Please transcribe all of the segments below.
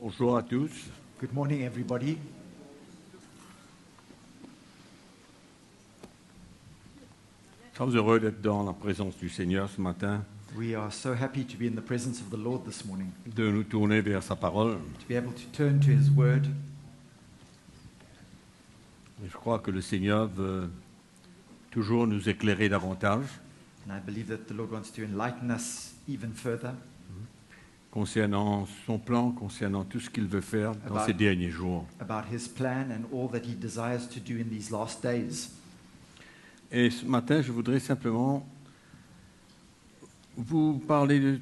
Bonjour à tous. Good morning, everybody. Très heureux d'être dans la présence du Seigneur ce matin, We are so happy to be in the presence of the Lord this morning, de nous tourner vers sa parole. to be able to turn to His Word. Et je crois que le Seigneur veut toujours nous éclairer davantage And I believe that the Lord wants to enlighten us even further concernant son plan, concernant tout ce qu'il veut faire dans About- ces derniers jours. about His plan and all that He desires to do in these last days. Et ce matin, je voudrais simplement vous parler de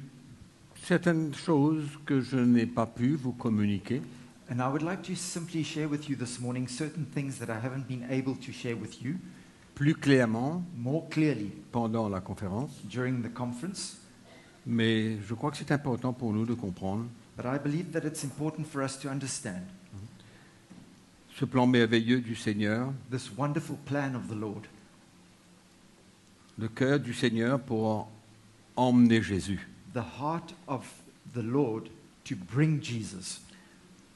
certaines choses que je n'ai pas pu vous communiquer. And I would like to simply share with you this morning certain things that I haven't been able to share with you Plus clairement more clearly pendant la conférence, during the conference. mais je crois que c'est important pour nous de comprendre But I believe that it's important for us to understand ce plan merveilleux du Seigneur, this wonderful plan of the Lord, le cœur du Seigneur pour emmener Jésus. the heart of the Lord to bring Jesus.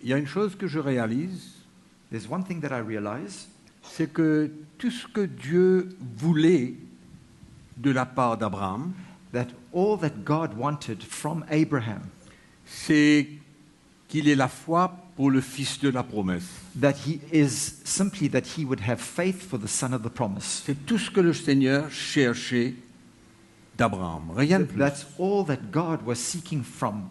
Il y a une chose que je réalise, There's one thing that I realize, c'est que tout ce que Dieu voulait de la part d'Abraham, that all that God wanted from Abraham, c'est qu'il ait la foi pour le fils de la promesse. that he is simply that he would have faith for the son of the promise. C'est tout ce que le Seigneur cherchait d'Abraham, rien de plus. That's all that God was seeking from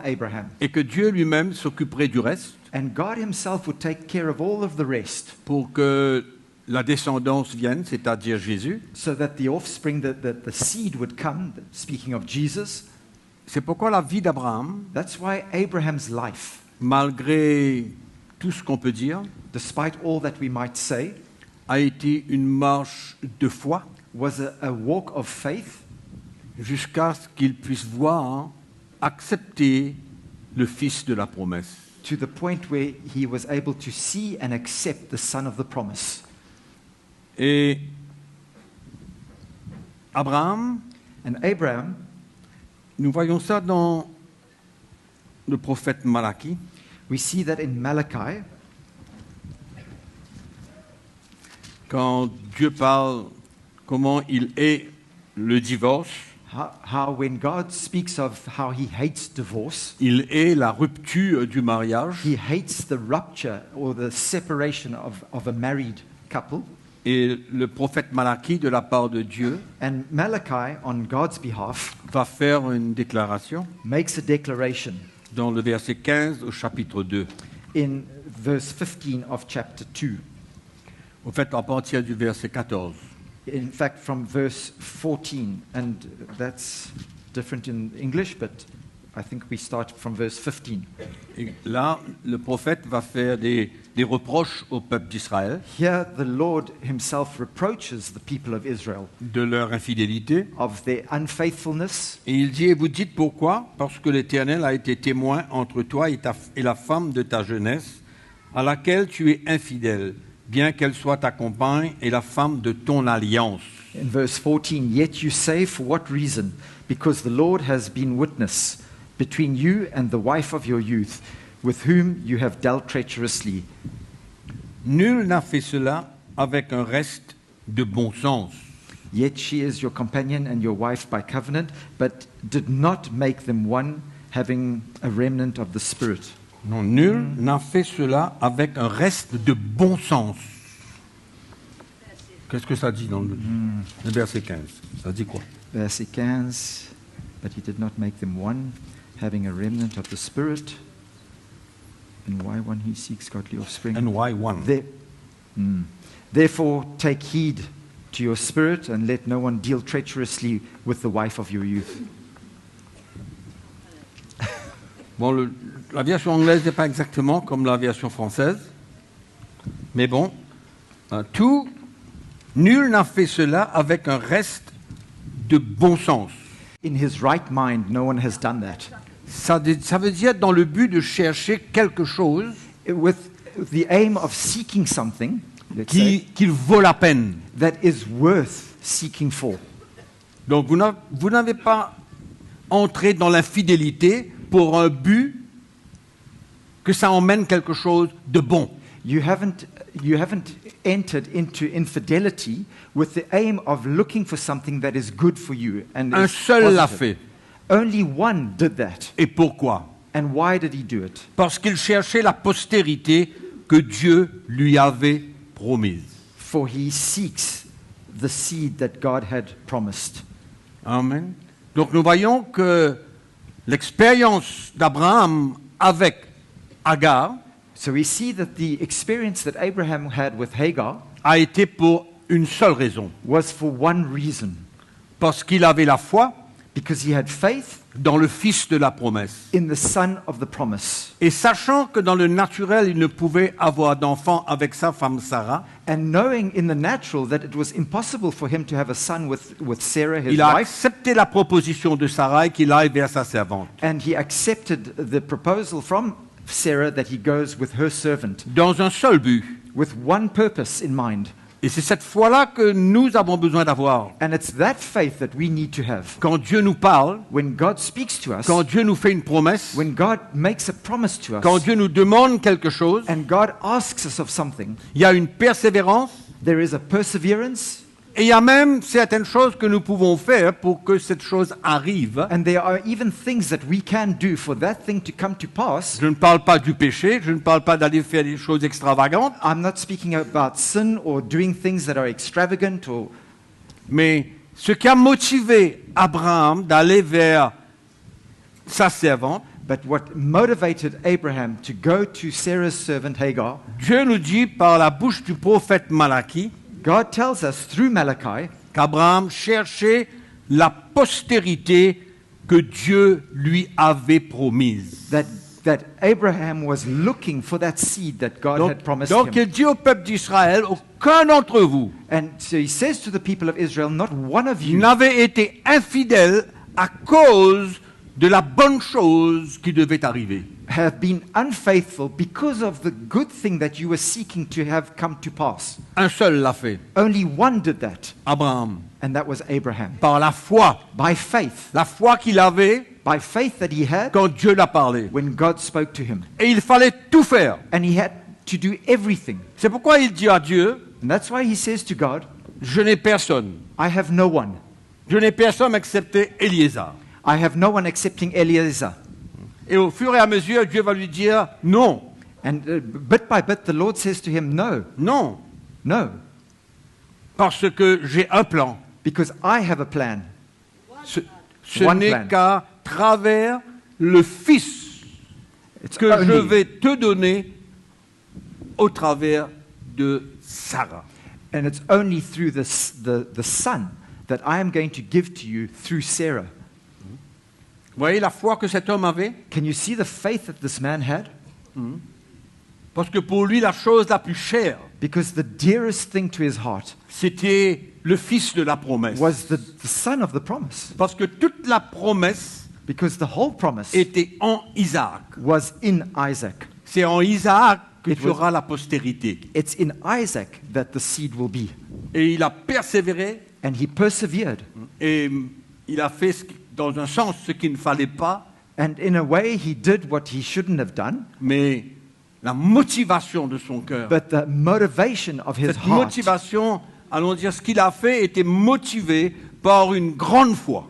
Abraham. Et que Dieu lui-même s'occuperait du reste And God himself would take care of all of the rest, pour que la descendance vienne, c'est-à-dire Jésus. so that the offspring, the seed would come, speaking of Jesus. C'est pourquoi la vie d'Abraham, That's why Abraham's life, malgré tout ce qu'on peut dire, despite all that we might say, a été une marche de foi was a walk of faith jusqu'à ce qu'il puisse voir, accepter le fils de la promesse. to the point where he was able to see and accept the son of the promise. Et Abraham, And Abraham, nous voyons ça dans le prophète Malachie, we see that in Malachi, quand Dieu parle comment il est le divorce, how when God speaks of how he hates divorce, il est la rupture du mariage, he hates the rupture or the separation of a married couple. et le prophète Malachie, de la part de Dieu, And Malachi, on God's behalf, va faire une déclaration makes a declaration dans le verset 15 au chapitre 2. in verse 15 of chapter 2. Au fait, à partir du verset 14. In fact, from verse 14, and that's different in English, but I think we start from verse 15. Et là, le prophète va faire des reproches au peuple d'Israël Here, the Lord himself reproaches the people of Israel de leur infidélité. of their unfaithfulness. Et il dit, et vous dites pourquoi? Parce que l'Éternel a été témoin entre toi et la femme de ta jeunesse, à laquelle tu es infidèle, bien qu'elle soit ta compagne et la femme de ton alliance. In verse 14, yet you say, for what reason? Because the Lord has been witness between you and the wife of your youth, with whom you have dealt treacherously. Nul n'a fait cela avec un reste de bon sens. Yet she is your companion and your wife by covenant, but did not make them one, having a remnant of the Spirit. Non, nul n'a fait cela avec un reste de bon sens. Qu'est-ce que ça dit dans le verset 15? Ça dit quoi? Verse 15, but he did not make them one, having a remnant of the Spirit. And why one who seeks godly offspring? And why one? Therefore, take heed to your spirit, and let no one deal treacherously with the wife of your youth. Bon, la version anglaise n'est pas exactement comme la version française, mais bon, nul n'a fait cela avec un reste de bon sens. In his right mind, no one has done that. Ça veut dire dans le but de chercher quelque chose With the aim of seeking something, let's say, qui vaut la peine. that is worth seeking for. Donc vous n'avez pas entré dans l'infidélité pour un but que ça emmène quelque chose de bon. You haven't entered into infidelity with the aim of looking for something that is good for you. And Un is seul l'a positive. fait. Only one did that. Et pourquoi? And why did he do it? Parce qu'il cherchait la postérité que Dieu lui avait promise. For he seeks the seed that God had promised. Amen. Donc nous voyons que l'expérience d'Abraham avec Agar So we see that the experience that Abraham had with Hagar a été pour une seule raison. was for one reason. Parce qu'il avait la foi Because he had faith dans le Fils de la promesse. in the son of the promise. Et sachant que dans le naturel, il ne pouvait avoir d'enfant avec sa femme Sarah, And knowing in the natural that it was impossible for him to have a son with Sarah, his il a wife, accepté la proposition de Sarah et qu'il aille vers sa servante. and he accepted the proposal from Sarah that he goes with her servant Dans un seul but. with one purpose in mind. Et c'est cette foi-là que nous avons besoin d'avoir. And it's that faith that we need to have. Quand Dieu nous parle, When God speaks to us, quand Dieu nous fait une promesse, when God makes a promise to quand us, Dieu nous demande quelque chose, and God asks us of something, il y a une persévérance there is a perseverance, et il y a même certaines choses que nous pouvons faire pour que cette chose arrive. and there are even things that we can do for that thing to come to pass. Je ne parle pas du péché, je ne parle pas d'aller faire des choses extravagantes, I'm not speaking about sin or doing things that are extravagant or mais ce qui a motivé Abraham d'aller vers sa servante, but what motivated Abraham to go to Sarah's servant Hagar, Dieu nous dit par la bouche du prophète Malachi God tells us through Malachi qu'Abraham cherchait la postérité que Dieu lui avait promise. that Abraham was looking for that seed that God had promised Donc him. il dit au peuple d'Israël, aucun d'entre vous And so he says to the people of Israel, not one of you n'avait été infidèle à cause de la bonne chose qui devait arriver. have been unfaithful because of the good thing that you were seeking to have come to pass. Un seul l'a fait, Only one did that, Abraham, and that was Abraham. par la foi. By faith. La foi qu'il avait By faith that he had quand Dieu l'a parlé. when God spoke to him. Et il fallait tout faire. And he had to do everything. C'est pourquoi il dit à Dieu, And that's why he says to God, je n'ai personne. I have no one. Je n'ai personne excepté Éliézer. I have no one excepting Eliezer. Et au fur et à mesure, Dieu va lui dire, non, And bit by bit, the Lord says to him, no, non, no, parce que j'ai un plan. because I have a plan. Ce One n'est plan. qu'à travers le Fils It's que je only, vais te donner au travers de Sarah. and it's only through the son that I am going to give to you through Sarah. Vous voyez la foi que cet homme avait? Can you see the faith that this man had? Parce que pour lui, la chose la plus chère, Because the dearest thing to his heart c'était le Fils de la promesse. was the son of the promise. Parce que toute la promesse Because the whole promise était en Isaac. was in Isaac. C'est en Isaac que It tu was- auras la postérité. It's in Isaac that the seed will be. Et il a persévéré And he persevered. et il a fait, dans un sens, ce qu'il ne fallait pas, And in a way, he did what he shouldn't have done. mais la motivation de son cœur, But the motivation of his cette heart, motivation, allons dire, ce qu'il a fait était motivé par une grande foi.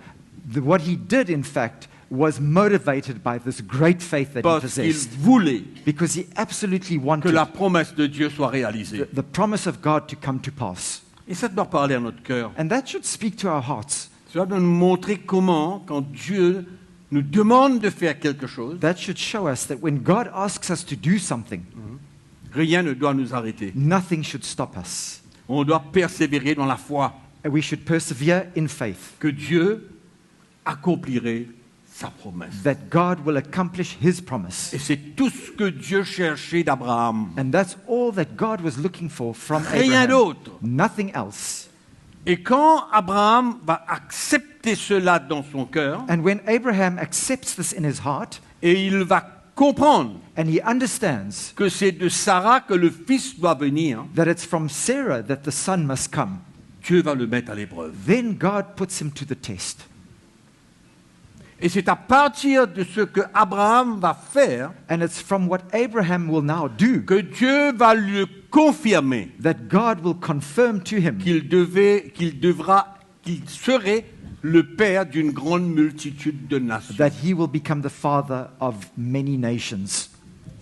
what he did, in fact, was motivated by this great faith that he Parce qu'il possessed. voulait Because he absolutely que wanted la promesse de Dieu soit réalisée. the promise of God to come to pass. Et ça doit parler à notre cœur. And that should speak to our hearts. Ça doit nous montrer comment, quand Dieu nous demande de faire quelque chose, That should show us that when God asks us to do something, rien ne doit nous arrêter. nothing should stop us. On doit persévérer dans la foi And we should persevere in faith que Dieu accomplirait sa promesse. that God will accomplish his promise. Et c'est tout ce que Dieu cherchait d'Abraham. And that's all that God was looking for from Rien Abraham. d'autre. Nothing else. Et quand Abraham va accepter cela dans son cœur, And when Abraham accepts this in his heart, et il va comprendre and he understands que c'est de Sarah que le fils doit venir, that it's from Sarah that the son must come, Dieu va le mettre à l'épreuve. then God puts him to the test. Et c'est à partir de ce que Abraham va faire And it's from what Abraham will now do que Dieu va lui confirmer that God will confirm to him qu'il serait le père d'une grande multitude de nations. that he will become the father of many nations.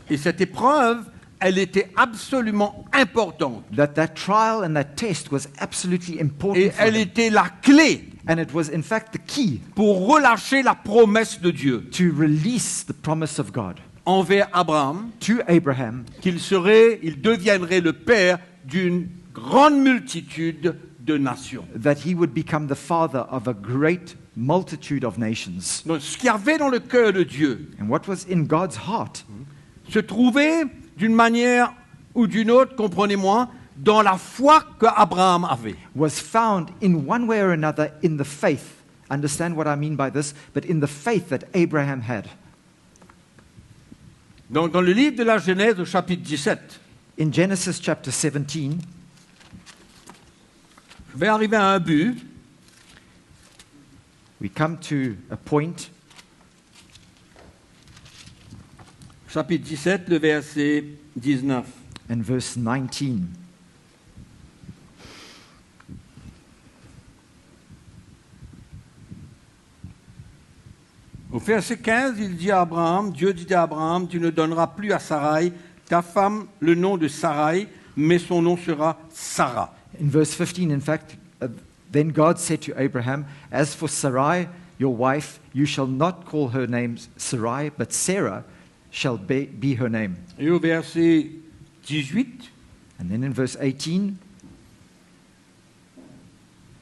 Et cette épreuve, elle était absolument importante. That trial and that test was absolutely important Et for elle him. était la clé And it was in fact the key pour relâcher la promesse de Dieu to release the promise of God envers Abraham, to Abraham il deviendrait le père d'une grande multitude de nations. that he would become the father of a great multitude of nations. Donc, ce qu'il y avait dans le cœur de Dieu And what was in God's heart se trouvait d'une manière ou d'une autre, comprenez-moi, dans la foi qu'Abraham avait. was found in one way or another in the faith. Understand what I mean by this? But in the faith that Abraham had. Donc, dans le livre de la Genèse, au chapitre 17, In Genesis chapter 17, je vais arriver à un but. we come to a point, Chapitre 17, le verset 19. and verse 19. Au verset 15, il dit à Abraham, Dieu dit à Abraham, tu ne donneras plus à Sarai, ta femme, le nom de Sarai, mais son nom sera Sarah. In verse 15, in fact, then God said to Abraham, as for Sarai, your wife, you shall not call her name Sarai, but Sarah shall be her name. Et au verset 18, And then in verse 18,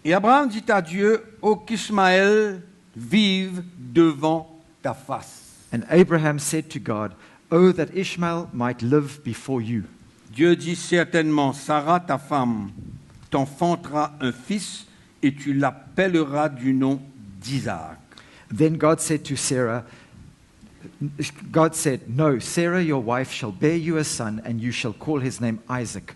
et Abraham dit à Dieu, ô qu'Ismaël vive devant ta face. and Abraham said to God, oh, that Ishmael might live before you. Dieu dit certainement, Sarah, ta femme, t'enfantera un fils et tu l'appelleras du nom d'Isaac. Then God said to Sarah, God said, no, Sarah your wife shall bear you a son, and you shall call his name Isaac.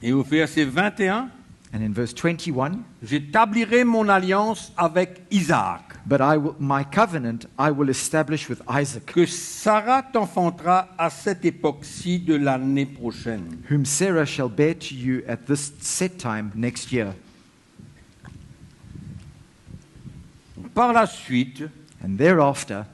Et au verset 21, And in verse 21, j'établirai mon alliance avec Isaac, but my covenant I will establish with Isaac, que Sarah t'enfantera à cette époque-ci de l'année prochaine. whom Sarah shall bear to you at this set time next year. Par la suite And thereafter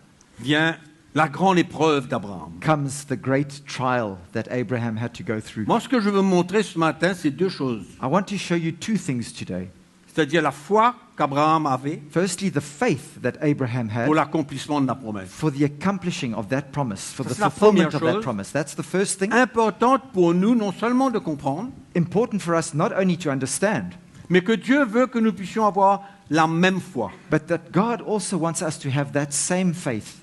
vient la grande épreuve d'Abraham. comes the great trial that Abraham had to go through. Moi, ce que je veux montrer ce matin, c'est deux choses. I want to show you two things today. C'est-à-dire la foi qu'Abraham avait Firstly, the faith that Abraham had pour l'accomplissement de la promesse. for the accomplishing of that promise, for Ça, the c'est la fulfillment première of that chose. promise. That's the first thing. Importante pour nous, non seulement de comprendre, Important for us not only to understand, mais que Dieu veut que nous puissions avoir la même foi. but that God also wants us to have that same faith.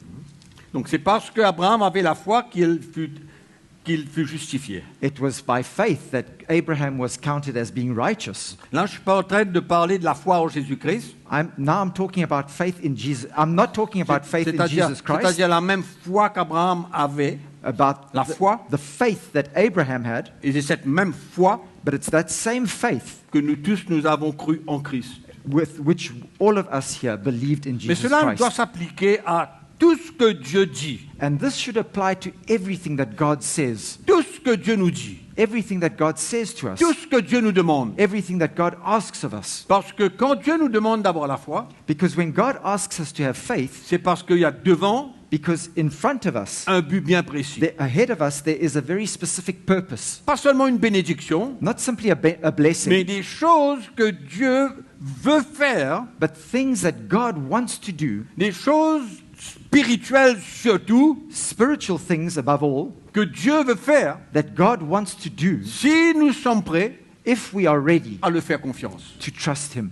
Donc c'est parce qu'Abraham avait la foi qu'il fut justifié. It was by faith that Abraham was counted as being righteous. Là, je ne suis pas en train de parler de la foi en Jésus-Christ, Now I'm talking about faith in Jesus. I'm not talking about faith in Jesus Christ, c'est-à-dire la même foi qu'Abraham avait, about la foi. the faith that Abraham had, et c'est cette même foi but it's that same faith que nous tous nous avons cru en Christ. with which all of us here believed in Mais Jesus cela doit Christ. s'appliquer à tout ce que Dieu dit, And this should apply to everything that God says, tout ce que Dieu nous dit, everything that God says to us, tout ce que Dieu nous demande. everything that God asks of us. Parce que quand Dieu nous demande d'avoir la foi, Because when God asks us to have faith, c'est parce qu'il y a devant because in front of us, un but bien précis. ahead of us, there is a very specific purpose. Pas seulement une bénédiction, Not simply a blessing, mais des choses que Dieu veut faire, but things that God wants to do, des choses spirituelles surtout, spiritual things above all, que Dieu veut faire that God wants to do si nous sommes prêts if we are ready à le faire confiance to trust Him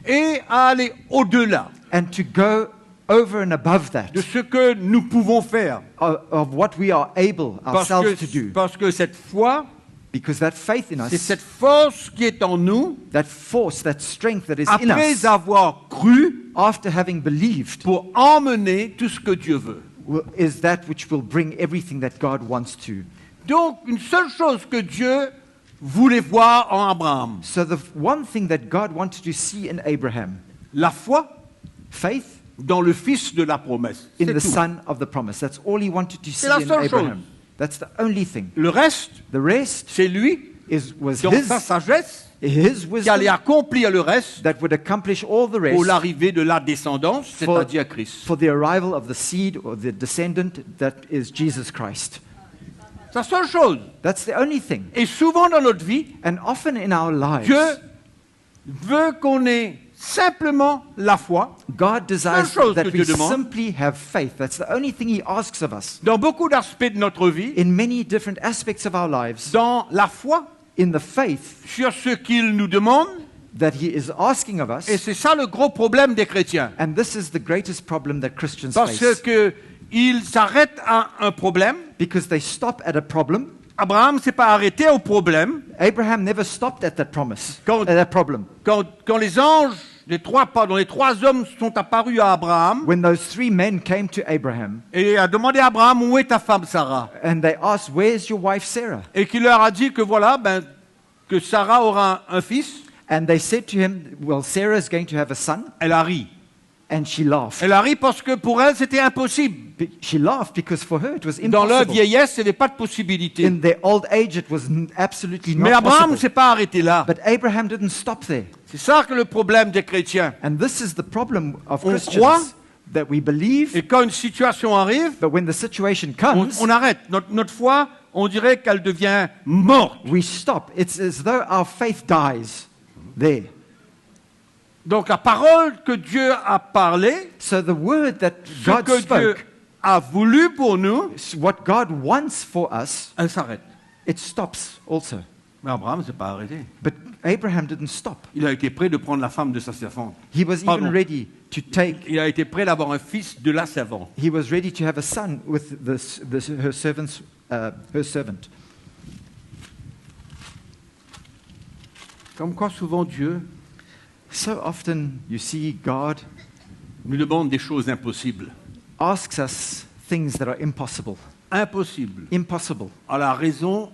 et à aller au-delà and to go over and above that de ce que nous pouvons faire. of what we are able ourselves to do. Parce que cette foi, Because that faith in c'est us, cette force qui est en nous that force, that strength that is in après us, avoir cru after having believed, pour emmener tout ce que Dieu veut. is that which will bring everything that God wants to. Donc, une seule chose que Dieu voulait voir en Abraham, So the one thing that God wanted to see in Abraham, la foi faith, dans le fils de la promesse. in C'est the tout. son of the promise. That's all he wanted to see la in seule Abraham. chose. That's the only thing. Le reste, The rest c'est lui, was dans sa sagesse, his qui allait wisdom accomplir le reste that would accomplish all the pour rest l'arrivée de la descendance, For- c'est-à-dire Christ. for the arrival of the seed or the descendant that is Jesus Christ. C'est la seule chose. That's the only thing. Et souvent dans notre vie, And often in our lives, Dieu veut qu'on ait simplement la foi. God desires Seule chose that que we Dieu demande. simply have faith. That's the only thing he asks of us. Dans beaucoup d'aspects de notre vie, In many different aspects of our lives, dans la foi, in the faith sur ce qu'il nous demande, that he is asking of us, et c'est ça le gros problème des chrétiens. and this is the greatest problem that Christians Parce face. qu'ils s'arrêtent à un problème. Because they stop at a problem. Abraham ne s'est pas arrêté au problème. Abraham never stopped at that promise, Quand- at that problem. Quand les anges, les trois hommes sont apparus à Abraham, When those three men came to Abraham et a demandé à Abraham, où est ta femme Sarah? and they asked, "Where's your wife Sarah?" Et qu'il leur a dit que voilà, que Sarah aura un fils. And they said to him, "Well, Sarah is going to have a son." Elle a ri. And she laughed. Elle a ri parce que pour elle, c'était impossible. She laughed because for her it was Dans leur impossible. vieillesse, il n'y avait pas de possibilité. In their old age, it was absolutely Mais not Abraham ne possible. s'est pas arrêté là. But Abraham didn't stop there. C'est ça que le problème des chrétiens. And this is the problem of On Christians, croit. that we believe, Et quand une situation arrive, but when the situation on, comes, on arrête. Notre foi, on dirait qu'elle devient morte. we stop. It's as though our faith dies there. Donc la parole que Dieu a parlée, So the word that ce God que Dieu spoke, a voulu pour nous, what God wants for us, elle s'arrête. it stops also. Mais Abraham ne s'est pas arrêté. But Abraham didn't stop. Il a été prêt de prendre la femme de sa servante. He was Pardon. even ready to take, Il a été prêt d'avoir un fils de la servante. he was ready to have a son with her servant. Comme quoi souvent Dieu So often you see God nous demande des choses impossibles. asks us things that are impossible. Impossibles. Impossible À la raison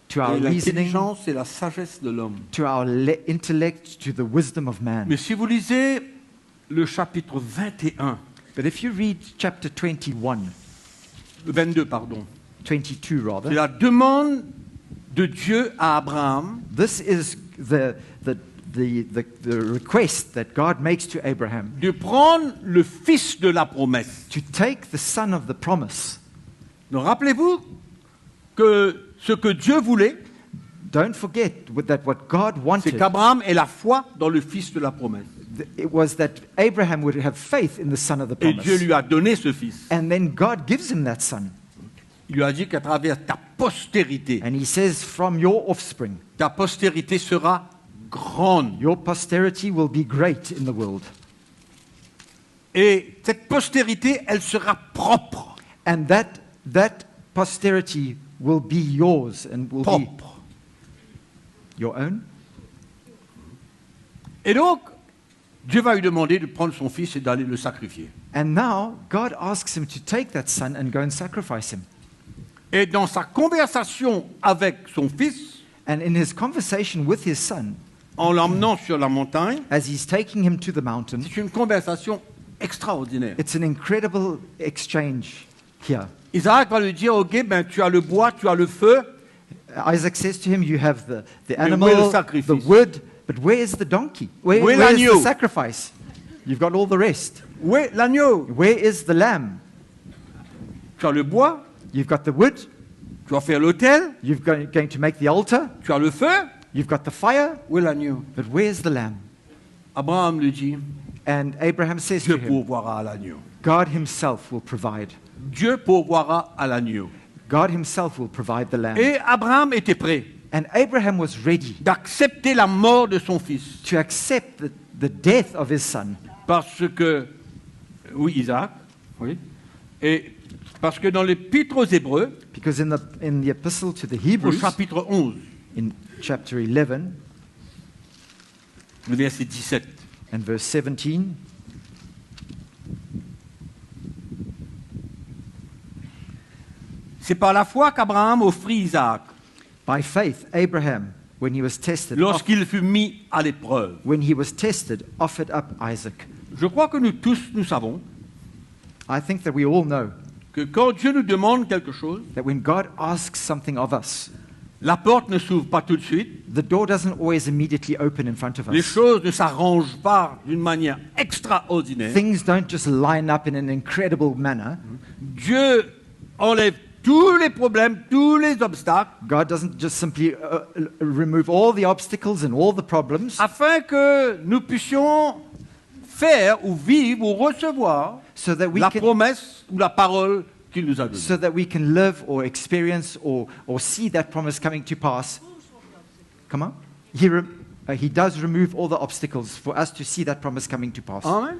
to et our reasoning, l'intelligence et la sagesse de l'homme. to our intellect, to the wisdom of man. Mais si vous lisez le chapitre 21, But if you read chapter 21, 22, pardon, 22 c'est rather, la demande de Dieu à Abraham this is the request that God makes to Abraham de prendre le fils de la promesse. to take the son of the promise. Donc rappelez-vous que ce que Dieu voulait, Don't forget that what God c'est wanted, qu'Abraham ait la foi dans le fils de la promesse. it was that Abraham would have faith in the son of the Et Dieu promise. lui a donné ce fils. And then God gives him that son. Il lui a dit qu'à travers ta postérité, And he says, from your offspring, ta postérité sera grande. your posterity will be great in the world. Et cette postérité, elle sera propre. And that posterity will be yours and will be Propre. your own. Et donc, Dieu va lui demander de prendre son fils et d'aller le sacrifier. And now God asks him to take that son and go and sacrifice him. Et dans sa conversation avec son fils, And in his conversation with his son, en l'emmenant sur la montagne, as he's taking him to the mountain, c'est une conversation extraordinaire. it's an incredible exchange here. Isaac va lui dire, ok, tu as le bois, tu as le feu, Isaac says to him, you have the Mais animal, où est le sacrifice? the wood, but where is the donkey? Où est Where's l'agneau? the sacrifice? You've got all the rest. où est l'agneau? Where is the lamb? Tu as le bois, You've got the wood. tu vas faire l'autel, You're going to make the altar. tu as le feu, You've got the fire. où est l'agneau? But where's the lamb? Abraham lui dit, And Abraham says Dieu to him, pourvoira à l'agneau. God himself will provide. Dieu pourvoira à l'agneau. God himself will provide the lamb. Et Abraham était prêt And Abraham was ready d'accepter la mort de son fils. to accept the death of his son. Parce que, oui, Isaac, oui, et parce que dans l'épître aux Hébreux, Because in the epistle to the au Hebrews, chapitre 11, in chapter 11 le verset 17, and verse 17, c'est par la foi qu'Abraham offrit Isaac by faith, Abraham, when he was tested, lorsqu'il fut mis à l'épreuve. offered up Isaac. Je crois que nous tous, nous savons I think that we all know que quand Dieu nous demande quelque chose, that when God asks something of us, la porte ne s'ouvre pas tout de suite, the door doesn't always immediately open in front of les us. choses ne s'arrangent pas d'une manière extraordinaire. Things don't just line up in an incredible manner. Dieu enlève tous les problèmes, tous les obstacles, God doesn't just simply remove all the obstacles and all the problems afin que nous puissions faire ou vivre ou recevoir so that we la can promesse ou la parole qu'il nous a donnée. so that we can live or experience or see that promise coming to pass. Come on. He does remove all the obstacles for us to see that promise coming to pass. Amen.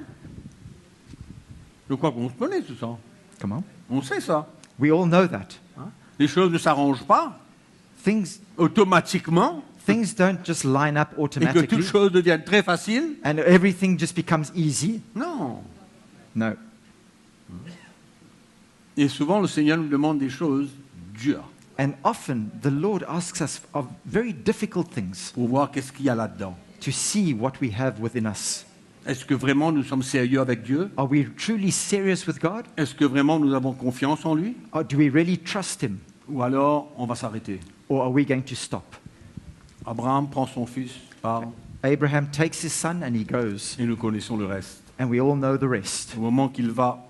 Je crois qu'on se connaît tout ça. Come on. On sait ça. We all know that. Hein. Les choses ne s'arrangent pas Things automatiquement don't just line up et que automatically toutes choses deviennent très faciles. and everything just becomes easy. Non. No. Et souvent, le Seigneur nous demande des choses dures And often the Lord asks us of very difficult things pour voir qu'est-ce qu'il y a là-dedans. to see what we have within us. Est-ce que vraiment nous sommes sérieux avec Dieu? Are we truly serious with God? Est-ce que vraiment nous avons confiance en lui? Or do we really trust Him? Ou alors on va s'arrêter? Or are we going to stop? Abraham prend son fils, part, Abraham takes his son and he goes. et nous connaissons le reste. And we all know the rest. Au moment qu'il va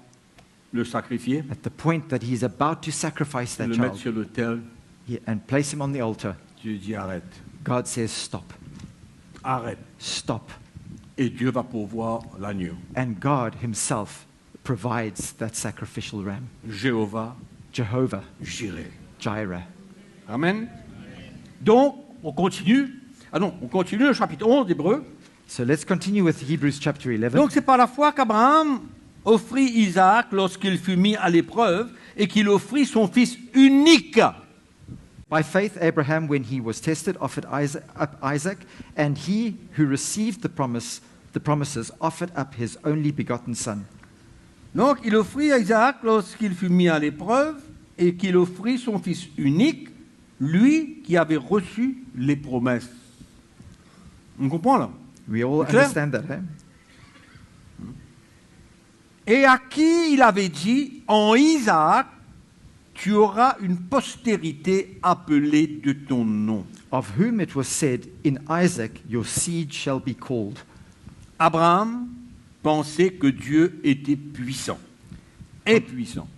le sacrifier, At the point that he's about to sacrifice that le mettre child sur l'autel, and place him on the altar, Dieu dit arrête, God says, stop, arrête. stop. Et Dieu va pourvoir l'agneau. And God Himself provides that sacrificial ram. Jéhovah, Jehovah, Jireh. Jireh. Amen. Donc, on continue. Ah non, on continue le chapitre 11 d'Hébreux. So let's continue with Hebrews chapter 11. Donc, c'est par la foi qu'Abraham offrit Isaac lorsqu'il fut mis à l'épreuve et qu'il offrit son fils unique. By faith, Abraham, when he was tested, offered up Isaac, and he who received the promises offered up his only begotten son. Donc, il offrit à Isaac lorsqu'il fut mis à l'épreuve et qu'il offrit son fils unique, lui qui avait reçu les promesses. On comprend là? We all C'est clair? understand that, eh? Et à qui il avait dit, en Isaac, tu auras une postérité appelée de ton nom. Of whom it was said, in Isaac your seed shall be called. Abraham pensait que Dieu était puissant. Est puissant.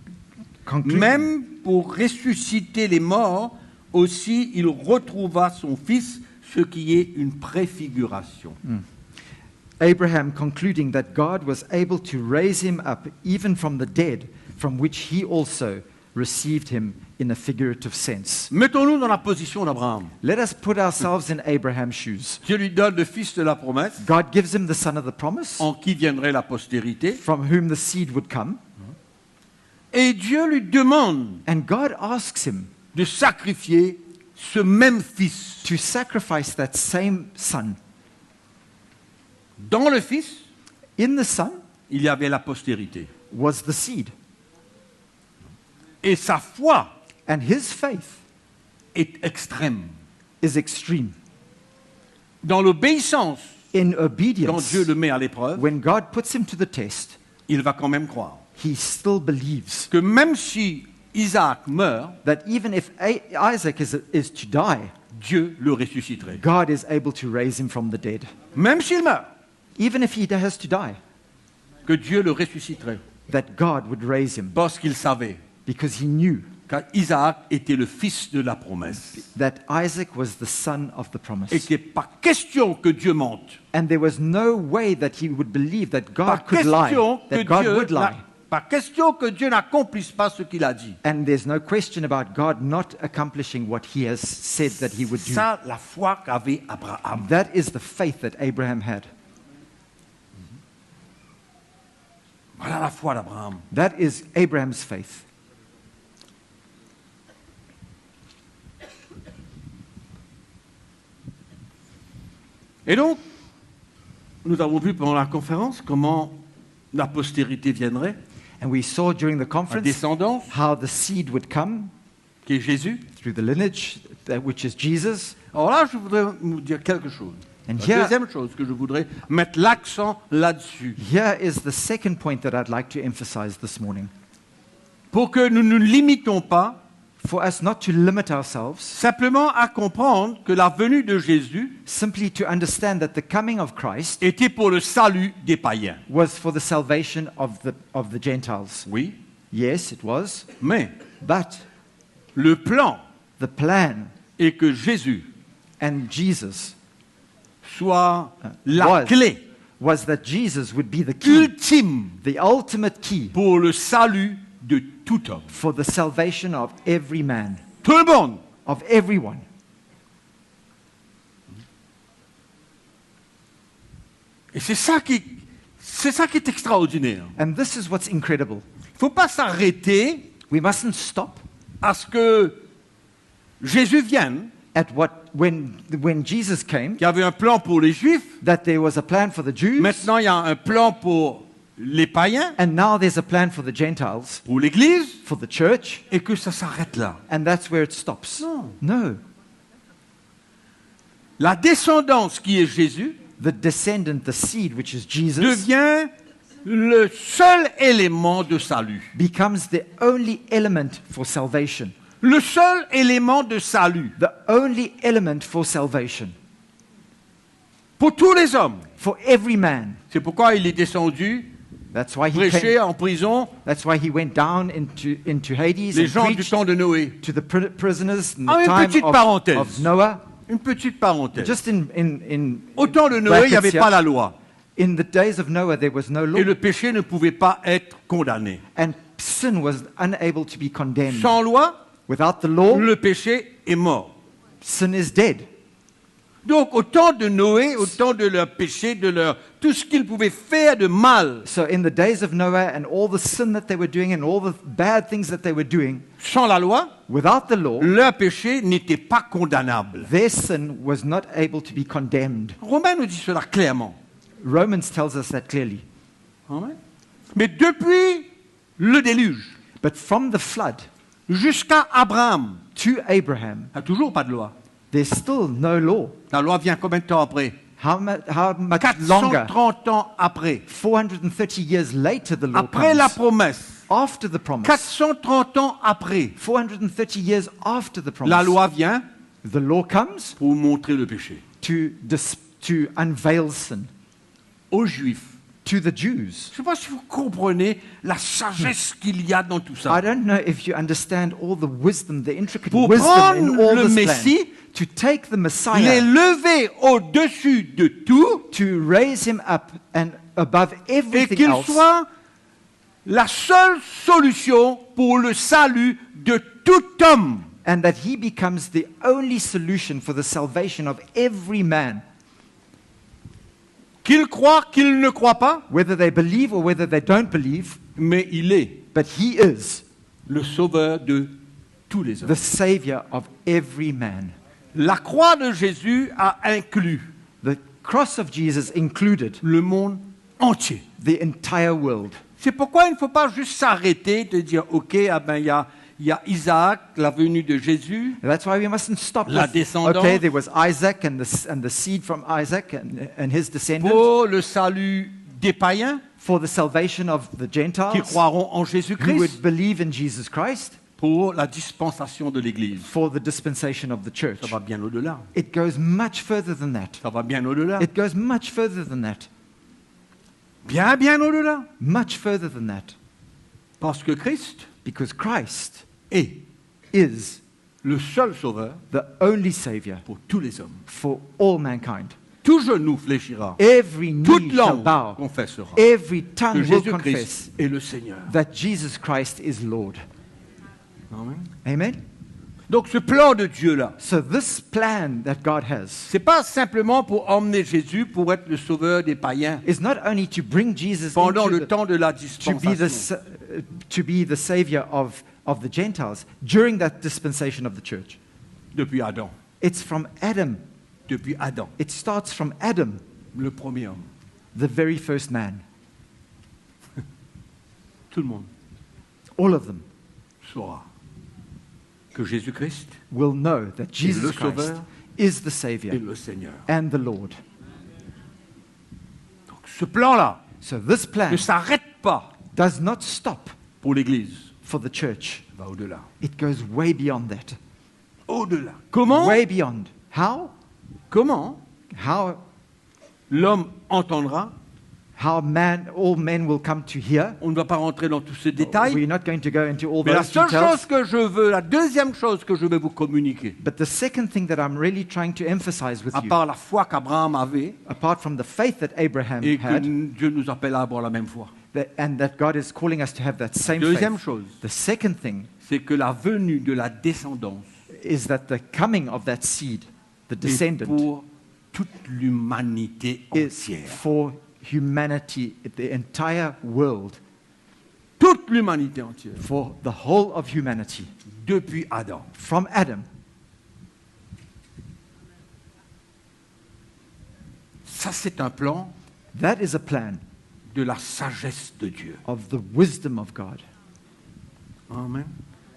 Concluding, Même pour ressusciter les morts, aussi il retrouva son fils, ce qui est une préfiguration. Abraham concluding that God was able to raise him up even from the dead, from which he also received him in a figurative sense. Mettons-nous dans la position d'Abraham. Let us put ourselves in Abraham's shoes. Dieu lui donne le fils de la promesse, God gives him the son of the promise, en qui viendrait la postérité, from whom the seed would come, et Dieu lui demande and God asks him de sacrifier ce même fils. to sacrifice that same son. Dans le fils, In the son il y avait la postérité. was the seed, Et sa foi and his faith est extrême. is extreme. Dans l'obéissance, In quand obedience, Dieu le met à l'épreuve, when God puts him to the test, il va quand même croire he still believes que même si Isaac meurt, that even if Isaac is to die, Dieu le ressusciterait. God is able to raise him from the dead. Même s'il meurt, Even if he has to die, que Dieu le ressusciterait. that God would raise him Parce qu'il savait because he knew qu'Isaac était le fils de la promesse. that Isaac was the son of the promise. Et qu'il n'est pas question que Dieu mente. And there was no way that he would believe that Pas God could lie, question que that God Dieu would lie. pas question que Dieu n'accomplisse pas ce qu'il a dit. And there's no question about God not accomplishing what he has said that he would do. Ça, la foi qu'avait Abraham. That is the faith that Abraham had. Voilà la foi d'Abraham. That is Abraham's faith. Et donc, nous avons vu pendant la conférence comment la postérité viendrait, And we saw during the la conference descendance, how the seed would come qui est Jésus. through the lineage, which is Jesus. Alors là, je voudrais vous dire quelque chose. And La here, deuxième chose que je voudrais mettre l'accent là-dessus, here is the second point that I'd like to emphasize this morning. pour que nous ne nous limitons pas For us not to limit ourselves, simplement à comprendre que la venue de Jésus simply to understand that the coming of Christ était pour le salut des païens. was for the salvation of the Gentiles. Oui, Yes, it was. mais But le plan the plan est que Jésus and Jesus soit la was- clé was that Jesus would be the key, ultime the ultimate key pour le salut de tout homme. for the salvation of every man, Tout le monde. of everyone. Et c'est ça qui est extraordinaire. And this is what's incredible. Il ne faut pas s'arrêter We mustn't stop à ce que Jésus vienne, at when Jesus came, qu'il y avait un plan pour les Juifs. that there was a plan for the Jews, Maintenant, il y a un plan pour les païens, and now there's a plan for the Gentiles, pour l'Église, for the church, et que ça s'arrête là. and that's where it stops. Non. No. La descendance qui est Jésus The descendant, the seed, which is Jesus, devient le seul élément de salut. becomes the only element for salvation. Le seul élément de salut The only element for salvation. pour tous les hommes. For every man. C'est pourquoi il est descendu, That's why he prêché came, en prison, that's why he went down into Hades les and gens du preached temps de Noé. to the prisoners in Ah, the une time petite parenthèse. of Noah. Une petite parenthèse. Just in Au temps de Noé, il n'y avait brackets pas here, la loi. in the days of Noah there was no law, Et le péché ne pouvait pas être condamné. and sin was unable to be condemned. Sans loi, Without the law, le péché est mort. sin is dead. Donc, au temps de Noé, au temps de leur péché, tout ce qu'ils pouvaient faire de mal, So in the days of Noah and all the sin that they were doing and all the bad things that they were doing, sans la loi, without the law, leur péché n'était pas condamnable. their sin was not able to be condemned. Romain nous dit cela clairement. Romans tells us that clearly. Amen. Mais depuis le déluge But from the flood jusqu'à Abraham, to Abraham, il n'y a toujours pas de loi. there's still no law. La loi vient combien de temps après? How much longer? 430 ans après. 430 years later the law Après la comes. promesse. After the promise. 430 ans après. 430 years after the promise. La loi vient The law comes pour montrer le péché. to unveil sin. Aux Juifs. To the Jews. Je ne sais pas si vous comprenez la sagesse qu'il y a dans tout I ça. don't know if you understand all the wisdom, the intricate Pour wisdom in prendre all le this Messie, plan. To take the Les Messiah, lever au-dessus de tout to raise him up and above et everything qu'il else, soit la seule solution pour le salut de tout homme. and that he becomes the only solution for the salvation of every man, Qu'il croit, qu'il ne croit pas, whether they believe or whether they don't believe, mais il est but he is le sauveur de tous les hommes. the Savior of every man. La croix de Jésus a inclus The cross of Jesus included le monde entier. the entire world. C'est pourquoi il ne faut pas juste s'arrêter de dire, OK, ah ben, il y a Isaac, la venue de Jésus, That's why we mustn't stop. La with, descendance. okay, there was Isaac and the seed from Isaac and his descendant pour le salut des païens for the salvation of the qui Gentiles croiront en who Jésus-Christ, would believe in Jesus Christ, pour la dispensation de l'Église. for the dispensation of the church. Ça va bien au-delà. It goes much further than that. Ça va bien au-delà. It goes much further than that. Bien, bien au-delà. Much further than that. Parce que Christ Because Christ est is le seul sauveur the only Savior pour tous les hommes. for all mankind. Tout genou fléchira. Every Toute knee shall langue bow. confessera Every que tongue will confess Jésus-Christ est le Seigneur. that Jesus Christ is Lord. Amen. Amen? Donc ce plan de Dieu-là, So this plan that God has c'est pas simplement pour emmener Jésus pour être le sauveur des païens is not only to bring Jesus pendant into le temps de la to be dispensation. to be the Savior of the Gentiles during that dispensation of the church. Depuis Adam. It's from Adam. Depuis Adam, It starts from Adam, le premier homme. the very first man. Tout le monde All of them saura que Jésus-Christ will know that Jesus le Christ Sauveur is the Savior est le Seigneur. and the Lord. Ce plan-là So this plan ne s'arrête pas does not stop pour l'Église. for the church. Il va au-delà. It goes way beyond that. Au-delà. Comment Way beyond. Comment How l'homme entendra? all men will come to hear. On ne va pas rentrer dans tous ces détails. We're not going to go into all Mais la those seule details. chose que je veux, la deuxième chose que je vais vous communiquer, But the second thing that I'm really trying to emphasize with à you, part la foi qu'Abraham avait, apart from the faith that Abraham et que had, Dieu nous appelle à avoir la même foi. and that God is calling us to have that same Deuxième faith. chose, The second thing c'est que la venue de la descendance is that the coming of that seed, the est descendant, pour toute l'humanité is entière. for humanity, the entire world, Toute l'humanité entière. for the whole of humanity, Depuis Adam. from Adam. Ça, c'est un plan That is a plan de la sagesse de Dieu. of the wisdom of God. Amen.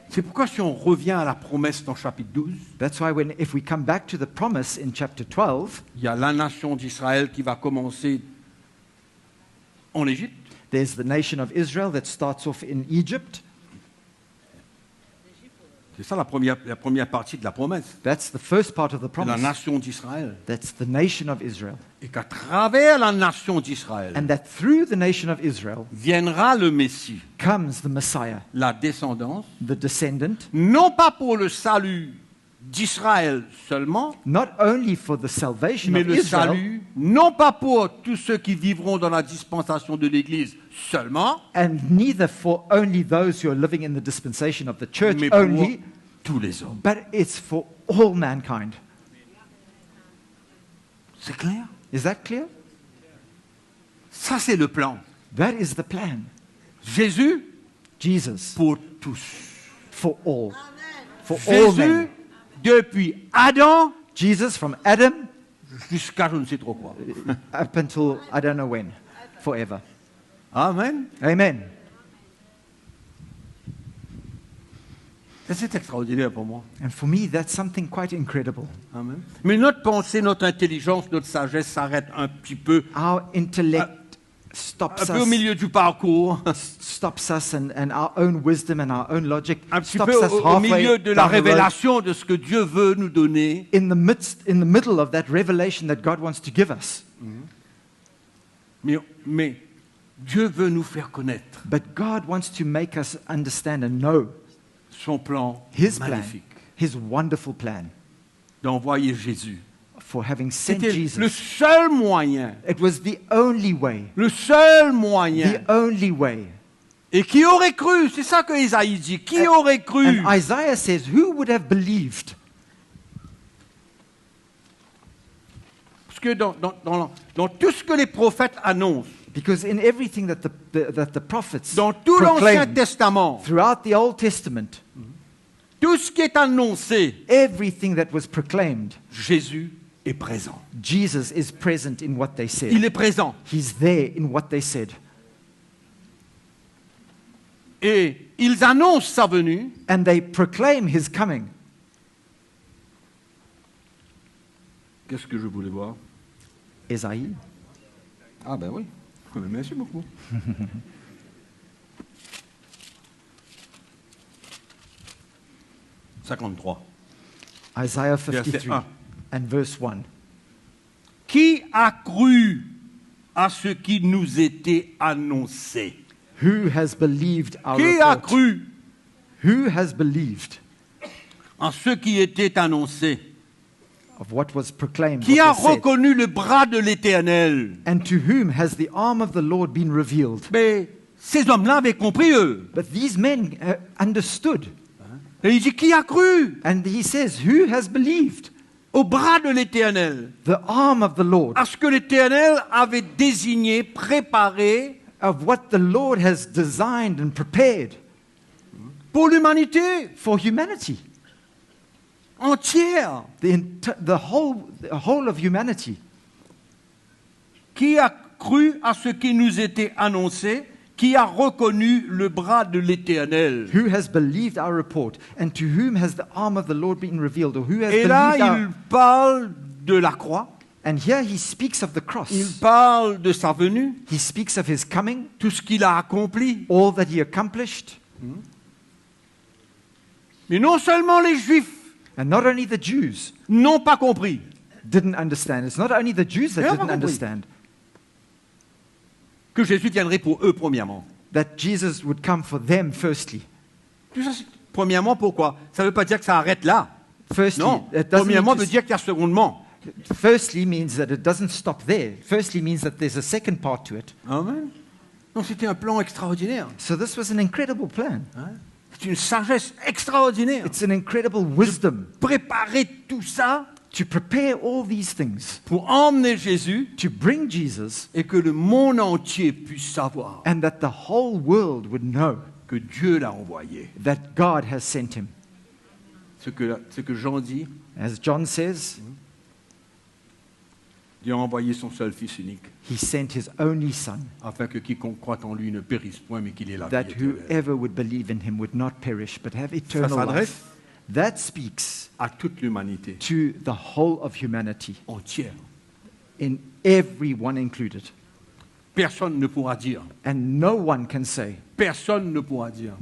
C'est pourquoi si on revient à la promesse dans chapitre 12, That's why if we come back to the promise in chapter 12, il y a la nation d'Israël qui va commencer en Égypte. there's the nation of Israel that starts off in Egypt. C'est ça la première partie de la promesse. That's the first part of the C'est la promise. nation d'Israël. That's the nation of Israel. Et qu'à travers la nation d'Israël And that through the nation of Israel viendra le Messie, comes the Messiah, la descendance, the descendant, non pas pour le salut d'Israël seulement, not only for the salvation mais of le Israel, salut, non pas pour tous ceux qui vivront dans la dispensation de l'Église seulement, and neither for only those who are living in the dispensation of the church mais pour only, tous les hommes. but it's for all mankind. C'est clair? Is that clear? Ça, c'est le plan. That is the plan. Jésus Jesus pour tous. for all. For all Jésus men. depuis Adam Jesus from Adam jusqu'à je ne sais trop quoi. up until I don't know when. Forever. Amen. Amen. Ça, c'est extraordinaire pour moi. And for me, that's something quite incredible. Amen. Mais notre pensée, notre intelligence, notre sagesse s'arrête un petit peu, Our intellect stops un peu au us, milieu du parcours, stops us, and our own wisdom and our own logic un petit stops peu us au halfway milieu de la down the road. révélation de ce que Dieu veut nous donner. In the middle of that revelation that God wants to give us. Mais Dieu veut nous faire connaître But God wants to make us understand and know son plan His plan, magnifique His wonderful plan d'envoyer Jésus. for having sent C'était le Jesus. seul moyen, It was the only way. le seul moyen. The only way. Et qui aurait cru, c'est ça que Isaïe dit, qui aurait cru? And Isaiah says, who would have believed? Parce que dans tout ce que les prophètes annoncent, Because in everything that the prophets dans tout l'Ancien proclaimed Testament, throughout the Old Testament, tout ce qui est annoncé, everything that was proclaimed, Jésus est présent. Jesus is present in what they Il said. est présent. He's there in what they said. Et ils annoncent sa venue. And they proclaim His coming. Qu'est-ce que je voulais voir? Esaïe. Ah ben oui. Merci beaucoup. « 53. Isaiah Verset 53 1. and verse 1. Qui a cru à ce qui nous était annoncé? Who has believed our Qui a report? cru Who has believed en ce qui était annoncé? of what was proclaimed? Qui what a was said? reconnu le bras de l'Éternel? And to whom has the arm of the Lord been revealed? Mais ces hommes-là avaient compris, eux. But these men understood. Et il dit, qui a cru And he says, who has believed? au bras de l'Éternel? The arm of the Lord, À ce que l'Éternel avait désigné, préparé of what the Lord has designed and prepared pour l'humanité for humanity. entière. The whole of humanity. Qui a cru à ce qui nous était annoncé? Qui a reconnu le bras de l'Éternel? Who has believed our report? And to whom has the arm of the Lord been revealed? Or who has Et là, believed our... il parle de la croix. And here he speaks of the Il cross. parle de sa venue, He speaks of his coming, tout ce qu'il a accompli. all that he accomplished. Mais non seulement les Juifs And not only the Jews n'ont pas compris, didn't understand. It's not only the Jews that Yeah, didn't compris. understand que Jésus viendrait pour eux premièrement. that Jesus would come for them firstly. Tout ça, premièrement, pourquoi? Ça ne veut pas dire que ça arrête là. Firstly, Non. it doesn't Premièrement mean veut to- dire qu'il y a secondement. firstly means that it doesn't stop there. Firstly means that there's a second part to it. Amen. Donc c'était un plan extraordinaire. So this was an incredible plan. Hein. C'est une sagesse extraordinaire. It's an incredible wisdom Préparer tout ça to prepare all these things, pour emmener Jésus to bring Jesus, et que le monde entier puisse savoir and that the whole world would know que Dieu l'a envoyé. that God has sent him. Ce que Jean dit, As John says, Dieu a envoyé son seul Fils unique, he sent his only Son, afin que quiconque croit en lui ne périsse point, mais qu'il ait la vie that éternelle. whoever would believe in him would not perish but have Ça eternal s'adresse life. That speaks à toute l'humanité to the whole of humanity, entière. in everyone included. Personne ne pourra dire, And no one can say, personne ne pourra dire,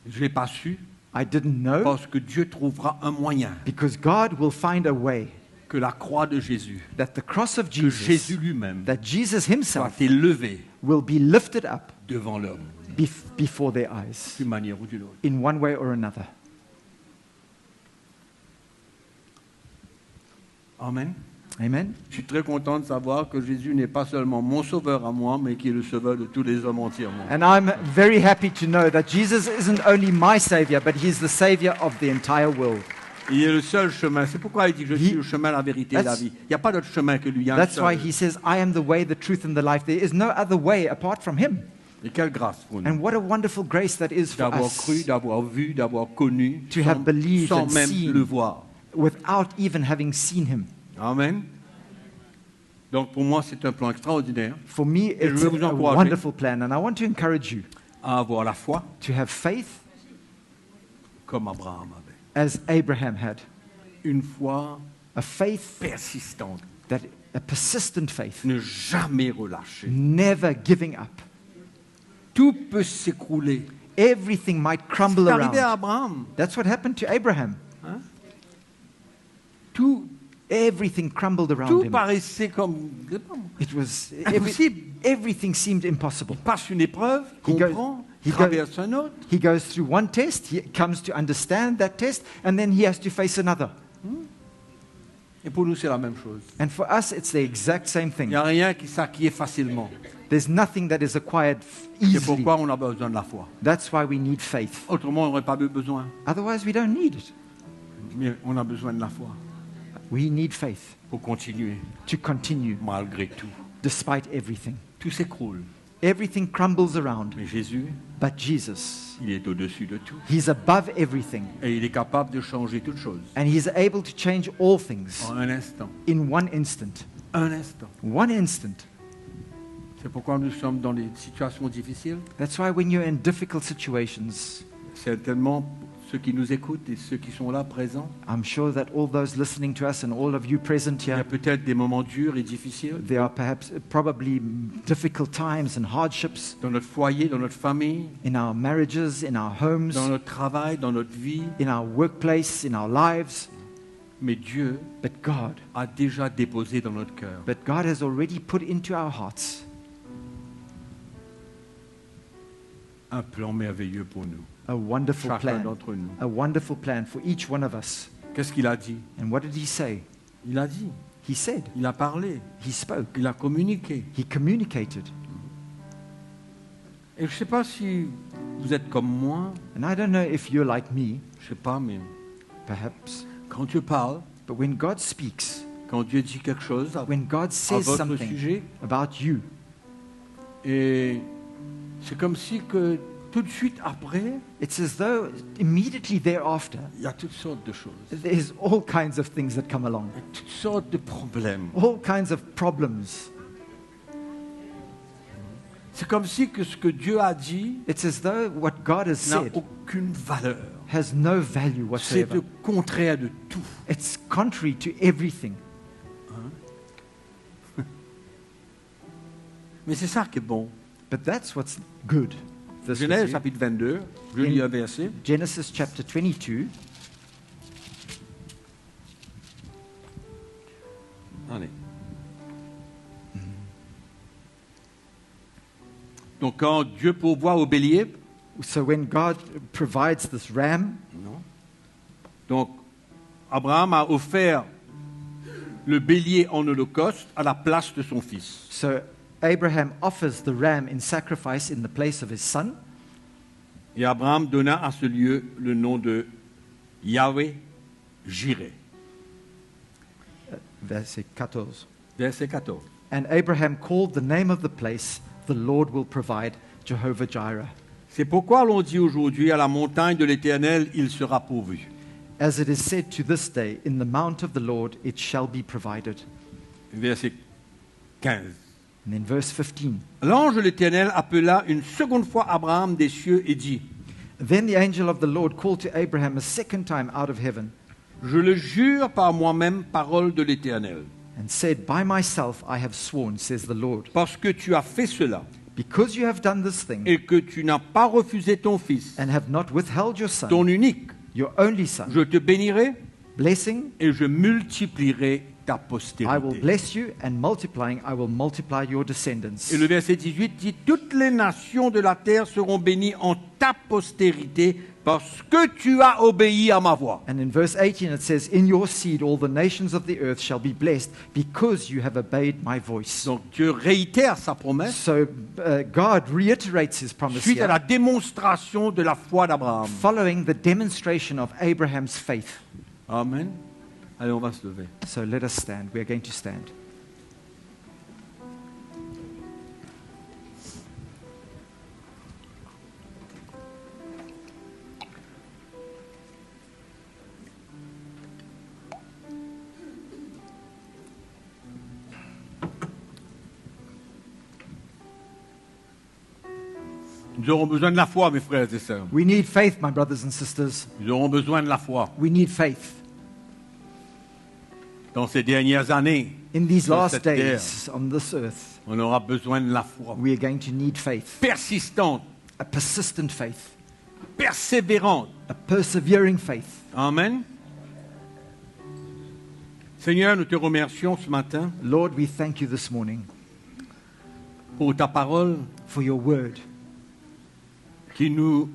je n'ai pas su, I didn't know, parce que Dieu trouvera un moyen because God will find a way que la croix de Jésus, that the cross of que Jesus, Jésus lui-même, that Jesus soit himself élevé will be lifted up devant l'homme, before their eyes, d'une manière ou d'une autre. in one way or another. Amen. Amen. Je suis très content de savoir que Jésus n'est pas seulement mon sauveur à moi, mais qui est le sauveur de tous les hommes entièrement. And I'm very happy to know that Jesus isn't only my Savior, but He's the Savior of the entire world. Il est le seul chemin. C'est pourquoi il dit je suis He- le chemin, la vérité et la That's- vie. Il n'y a pas d'autre chemin que lui. Il y a un That's why seul. He says, I am the way, the truth, and the life. There is no other way apart from Him. Et quelle grâce pour nous And what a wonderful grace that is for d'avoir us, cru, d'avoir vu, d'avoir connu, To have believed sans and même seen. le voir. without even having seen Him. Amen. Donc pour moi, c'est un plan extraordinaire For me, je it's veux vous a encourager. wonderful plan, and I want to encourage you à avoir la foi to have faith comme Abraham avait. as Abraham had. Une foi A faith persistante, a persistent faith, ne jamais relâcher. never giving up. Tout peut s'écrouler. Everything might crumble C'est arrivé à around. Abraham. That's what happened to Abraham. Tout, Everything crumbled around tout him. paraissait comme... It was Impossible. everything seemed impossible. Passe une épreuve, He goes- comprend, he goes- traverse un autre. He goes through one test, he comes to understand that test, and then he has to face another. Et pour nous, c'est la même chose. And for us, it's the exact same Il thing. n'y a rien qui s'acquiert facilement. There's nothing that is acquired C'est easily. pourquoi on a besoin de la foi. That's why we need faith. Autrement, on n'aurait pas eu besoin. Otherwise, we don't need it. Mais on a besoin de la foi We need faith pour continuer, to continue malgré tout. despite everything. Tout s'écroule. Everything crumbles around, Mais Jésus, but Jesus, il est au-dessus de tout. He's above everything, Et il est capable de changer toutes choses. and He's able to change all things En un instant. in one instant. Un instant. One instant. C'est pourquoi nous sommes dans des situations difficiles. That's why when you're in difficult situations, Certainement, ceux qui nous écoutent et ceux qui sont là présents, I'm sure that all those listening to us and all of you present il y a here, peut-être des moments durs et difficiles there are probably difficult times and hardships dans notre foyer, dans notre famille, in our marriages, in our homes, dans notre travail, dans notre vie. in our workplace, in our lives. Mais Dieu But God a déjà déposé dans notre cœur has already put into our hearts un plan merveilleux pour nous, a wonderful chacun plan. d'entre nous. A wonderful plan for each one of us. Qu'est-ce qu'il a dit? And what did He say? Il a dit, He said, il a parlé, He spoke, il a communiqué. He communicated. Et je ne sais pas si vous êtes comme moi, And I don't know if you're like me, je ne sais pas, mais perhaps, quand Dieu parle, but when God speaks, quand Dieu dit quelque chose à when God says votre something sujet, about you, et c'est comme si que tout de suite après, it's as though immediately thereafter, il y a toutes sortes de choses, there's all kinds of things that come along, il y a toutes sortes de problèmes. all kinds of problems. C'est comme si que ce que Dieu a dit It's as though what God has n'a said aucune valeur. has no value C'est whatsoever. le contraire de tout. It's contrary to everything. Mais c'est ça qui est bon. But that's what's good. This Genèse with you. chapitre 22, je lis un verset. Genesis chapter 22. Allez. Donc quand Dieu pourvoit au bélier, So when God provides this ram, donc Abraham a offert le bélier en holocauste à la place de son fils. so Abraham offers the ram in sacrifice in the place of his son. Et Abraham donna à ce lieu le nom de Yahweh Jireh. Verset 14. Verset 14. And Abraham called the name of the place, the Lord will provide, Jehovah Jireh. C'est pourquoi l'on dit aujourd'hui à la montagne de l'Éternel, il sera pourvu. As it is said to this day, in the mount of the Lord it shall be provided. Verset 15. And then verse 15. L'ange de l'Éternel appela une seconde fois Abraham des cieux et dit, Then the angel of the Lord called to Abraham a second time out of heaven je le jure par moi-même, parole de l'Éternel, and said, By myself I have sworn, says the Lord, parce que tu as fait cela because you have done this thing et que tu n'as pas refusé ton fils, and have not withheld your son, ton unique, your only son, je te bénirai blessing, et je multiplierai ta I will postérité. bless you, and multiplying, I will multiply your descendants. Et le verset 18 dit, toutes les nations de la terre seront bénies en ta postérité parce que tu as obéi à ma voix. And in verse 18 it says, In your seed all the nations of the earth shall be blessed because you have obeyed my voice. Donc Dieu réitère sa promesse So God reiterates his promise suite à la here, démonstration de la foi d'Abraham. following the demonstration of Abraham's faith. Amen. Allez, on va se lever. So let us stand. We are going to stand. Nous aurons besoin de la foi, mes frères et sœurs. We need faith, my brothers and sisters. Nous aurons besoin de la foi. We need faith. Dans ces dernières années, In these sur last cette terre, days on this earth, on aura besoin de la foi. we are going to need faith. Persistante, A persistent faith. persévérante. A persevering faith. Amen. Seigneur, nous te remercions ce matin Lord, we thank you this morning pour ta parole for your word qui nous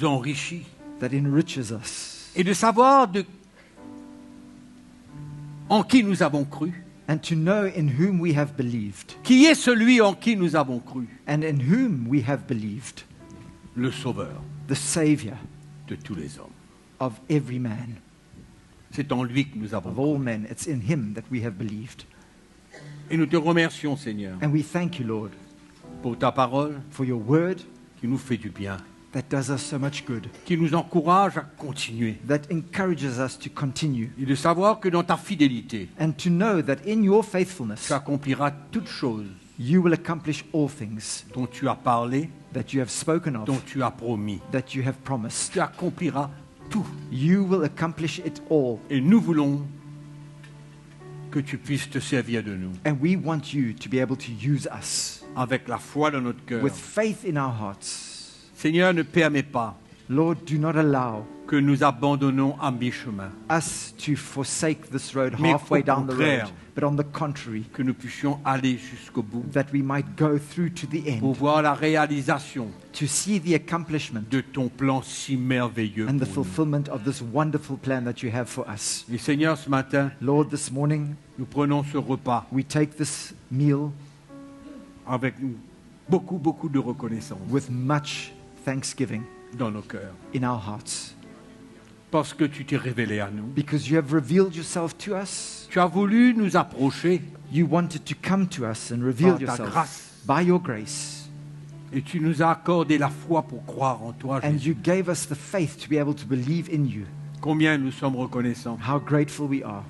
enrichit that enriches us, et de savoir en qui nous avons cru, and to know in whom we have believed, qui est celui en qui nous avons cru, and in whom we have believed, le Sauveur the Savior de tous les hommes. of every man, C'est en lui que nous avons of cru. all men. It's in him that we have believed. Et nous te remercions, Seigneur, And we thank you, Lord, pour ta parole for your word qui nous fait du bien, that does us so much good, qui nous encourage à continuer. that encourages us to continue, Et de savoir que dans ta fidélité, and to know that in your faithfulness tu accompliras toutes choses you will accomplish all things dont tu as parlé, that you have spoken dont of, tu as promis. that you have promised. Tu accompliras tout. You will accomplish it all. Et nous voulons que tu puisses te servir de nous And we want you to be able to use us avec la foi dans notre cœur. with faith in our hearts. Seigneur, ne permets pas Lord, do not allow que nous abandonnons à mi-chemin, us to forsake this road Mais halfway au down the contraire, road, but on the contrary, que nous puissions aller jusqu'au bout that we might go through to the pour end, voir la réalisation to see the accomplishment de ton plan si merveilleux and the pour nous. fulfillment of this wonderful plan that you have for us. Et Seigneur, ce matin, Lord, this morning nous prenons ce repas we take this meal avec beaucoup, beaucoup de reconnaissance with much thanksgiving dans nos cœurs. in our hearts, Parce que tu t'es révélé à nous. because you have revealed yourself to us. Tu as voulu nous approcher You wanted to come to us and reveal par ta yourself grâce. by your grace, Et tu nous as accordé la foi pour croire en toi, and Jésus. you gave us the faith to be able to believe in you. Combien nous sommes reconnaissants. How grateful we are.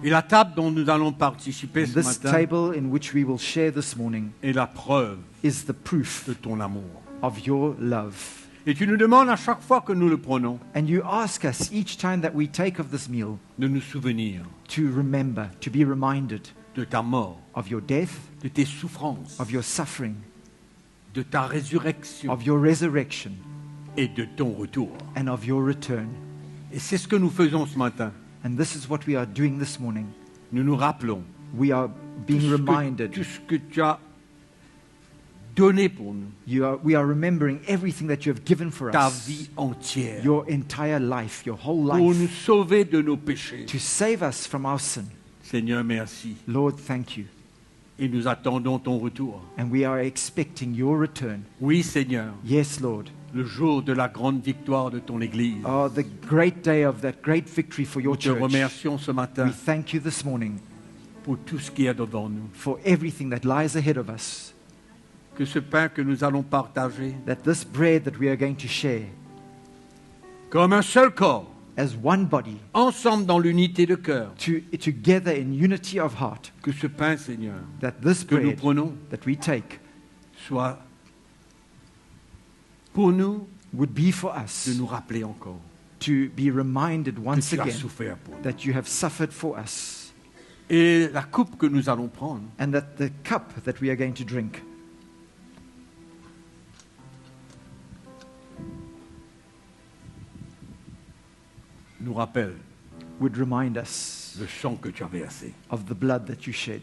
Et la table dont nous allons participer And ce this matin table in which we will share this morning est la preuve is the proof de ton amour. of your love. Et tu nous demandes à chaque fois que nous le prenons And you ask us each time that we take of this meal de nous souvenir to remember, to be reminded de ta mort, of your death, de tes souffrances, of your suffering, de ta résurrection of your resurrection, et de ton retour. and of your return. Et c'est ce que nous faisons ce matin. And this is what we are doing this morning. Nous nous rappelons We are being tout reminded. ce que tu as donné pour nous, We are remembering everything that you have given for ta us, vie entière, your entire life, your whole pour nous life, sauver de nos péchés. to save us from our sin. Seigneur, merci. Lord, thank you. Et nous attendons ton retour. And we are expecting your return. Oui, Seigneur, Yes, Lord. le jour de la grande victoire de ton Église. Oh, the great day of that great victory for your Nous te church. remercions ce matin We thank you this morning pour tout ce qui est devant nous. for everything that lies ahead of us. Que ce pain que nous allons partager, That this bread that we are going to share comme un seul corps, as one body, ensemble dans l'unité de cœur, together in unity of heart, que ce pain, Seigneur, that this que nous bread prenons, that we take soit pour nous would be for de us nous rappeler encore to be reminded que once tu as again souffert pour nous. that you have suffered for us, Et la coupe que nous allons prendre, and that the cup that we are going to drink nous rappelle would remind us le sang que tu as versé. of the blood that you shed,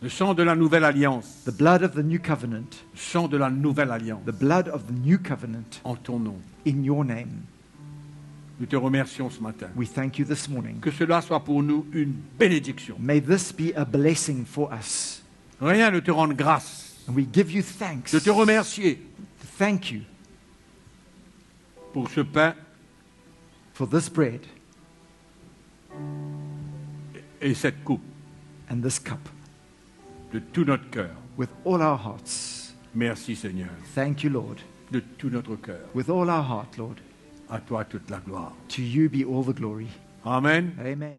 Le sang de la nouvelle alliance. the blood of the new covenant, Le sang de la nouvelle alliance. the blood of the new covenant En ton nom. in your name. Nous te remercions ce matin. We thank you this morning. Que cela soit pour nous une bénédiction. May this be a blessing for us. Rien ne te rende grâce. And we give you thanks. De te remercier Thank you pour ce pain for this bread et cette coupe and this cup de tout notre cœur. with all our hearts. Merci Seigneur. Thank you, Lord. De tout notre cœur. With all our heart, Lord. À toi toute la gloire. To you be all the glory. Amen. Amen.